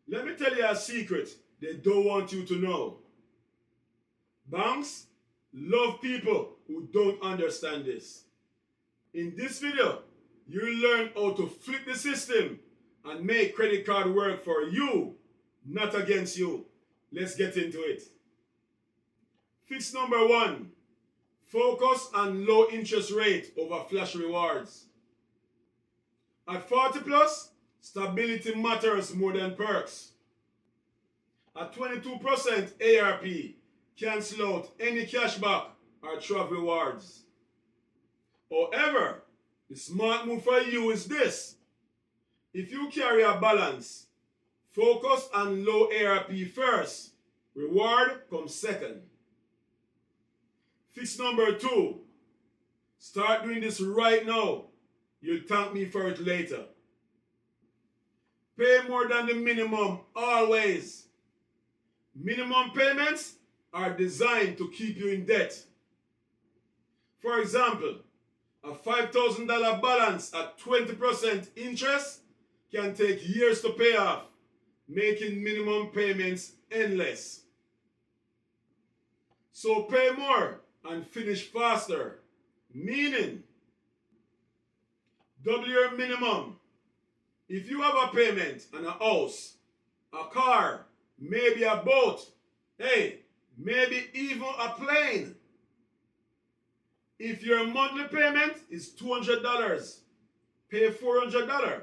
Let me tell you a secret they don't want you to know. Banks love people who don't understand this. In this video, you'll learn how to flip the system and make credit card work for you, not against you. Let's get into it. Fix number 1. Focus on low interest rate over flash rewards. At 40 plus, stability matters more than perks. At 22% ARP, cancel out any cashback or travel rewards. However, the smart move for you is this. If you carry a balance, focus on low ARP first, reward comes second. Fix number 2. Start doing this right now. You'll thank me for it later. Pay more than the minimum always. Minimum payments are designed to keep you in debt. For example, a $5,000 balance at 20% interest can take years to pay off, making minimum payments endless. So pay more and finish faster, meaning double your minimum. If you have a payment on a house, a car, maybe a boat, maybe even a plane. If your monthly payment is $200, pay $400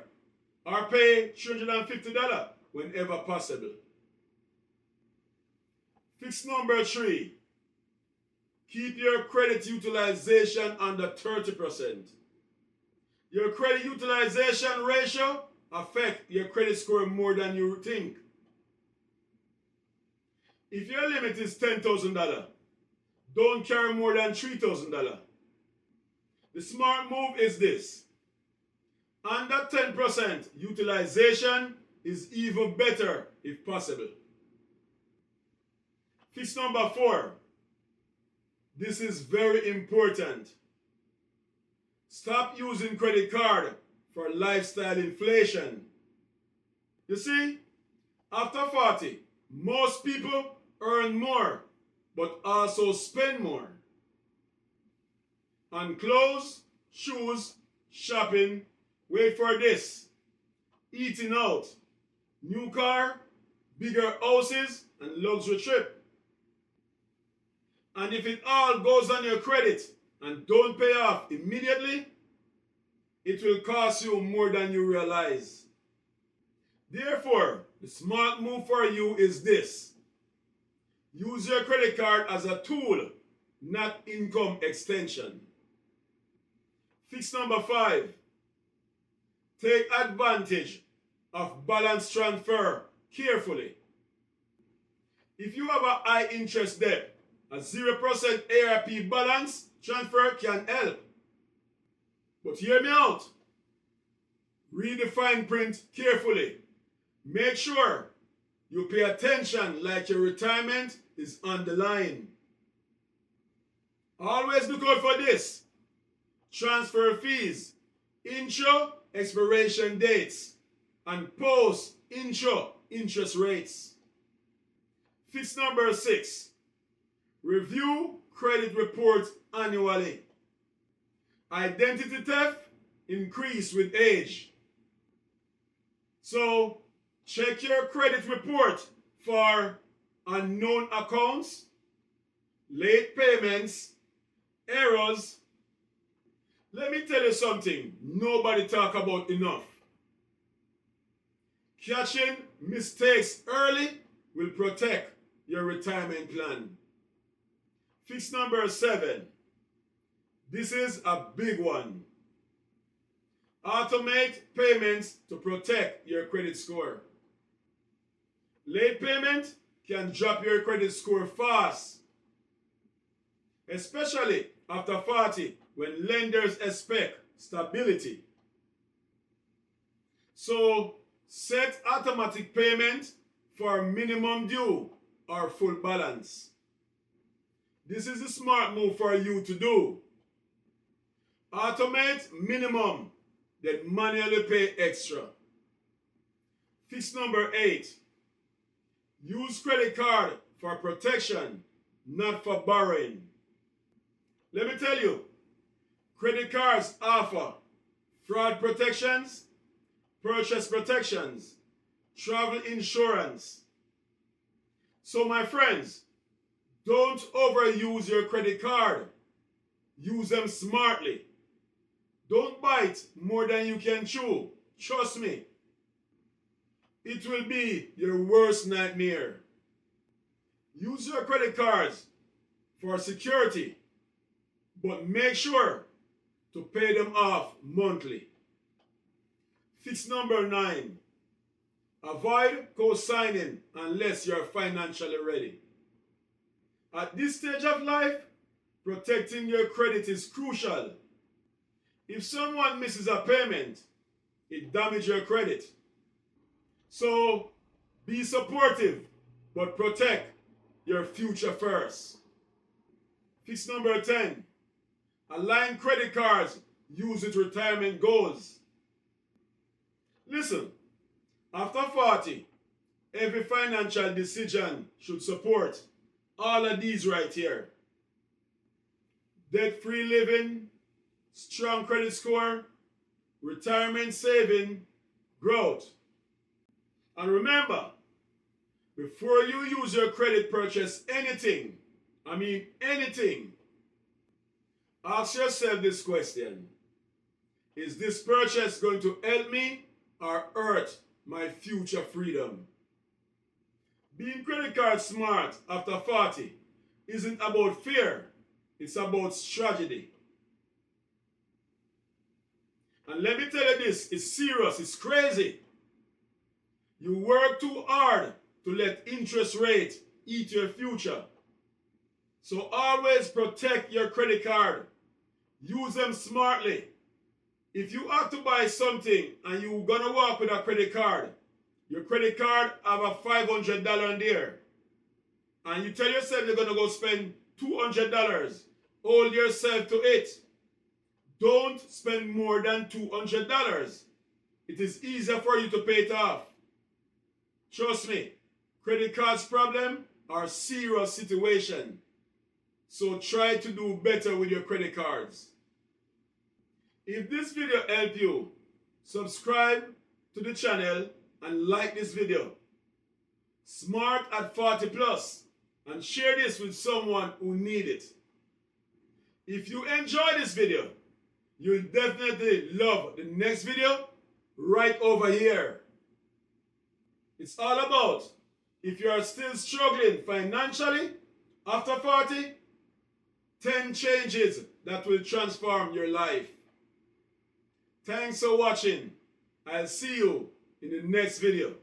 or pay $350 whenever possible. Fix number 3. Keep your credit utilization under 30%. Your credit utilization ratio affects your credit score more than you think. If your limit is $10,000, don't carry more than $3,000. The smart move is this. Under 10% utilization is even better if possible. Fix number 4. This is very important. Stop using credit card for lifestyle inflation. You see, after 40, most people earn more, but also spend more. On clothes, shoes, shopping, wait for this, eating out, new car, bigger houses, and luxury trip. And if it all goes on your credit and don't pay off immediately, it will cost you more than you realize. Therefore, the smart move for you is this. Use your credit card as a tool, not income extension. Fix number 5. Take advantage of balance transfer carefully. If you have a high interest debt, a 0% ARP balance transfer can help. But hear me out. Read the fine print carefully. Make sure you pay attention like your retirement is on the line. Always look out for this. Transfer fees, intro expiration dates, and post-intro interest rates. Fix number 6. Review credit reports annually. Identity theft increase with age. So, check your credit report for unknown accounts, late payments, errors. Let me tell you something nobody talk about enough. Catching mistakes early will protect your retirement plan. Fix number 7. This is a big one. Automate payments to protect your credit score. Late payment can drop your credit score fast, especially after 40 when lenders expect stability. So set automatic payment for minimum due or full balance. This is a smart move for you to do. Automate minimum, then manually pay extra. Fix number 8. Use credit card for protection, not for borrowing. Let me tell you, credit cards offer fraud protections, purchase protections, travel insurance. So my friends, don't overuse your credit card. Use them smartly. Don't bite more than you can chew. Trust me. It will be your worst nightmare. Use your credit cards for security, but make sure to pay them off monthly. Fix number 9. Avoid co-signing unless you're financially ready. At this stage of life, protecting your credit is crucial. If someone misses a payment, it damages your credit. So be supportive, but protect your future first. Fix number 10. Align credit cards used with retirement goals. Listen, after 40, every financial decision should support all of these right here. Debt-free living, strong credit score, retirement saving, growth. And remember, before you use your credit purchase anything, anything, ask yourself this question. Is this purchase going to help me or hurt my future freedom? Being credit card smart after 40 isn't about fear, it's about strategy. And let me tell you this, it's serious, it's crazy. You work too hard to let interest rate eat your future. So always protect your credit card. Use them smartly. If you have to buy something and you're gonna walk with a credit card, your credit card have a $500 in there, and you tell yourself you're gonna go spend $200, hold yourself to it. Don't spend more than $200. It is easier for you to pay it off. Trust me, credit cards problem are a serious situation. So try to do better with your credit cards. If this video helped you, subscribe to the channel and like this video. Smart at 40 plus, and share this with someone who needs it. If you enjoy this video, you'll definitely love the next video right over here. It's all about, if you are still struggling financially after 40, 10 changes that will transform your life. Thanks for watching. I'll see you in the next video.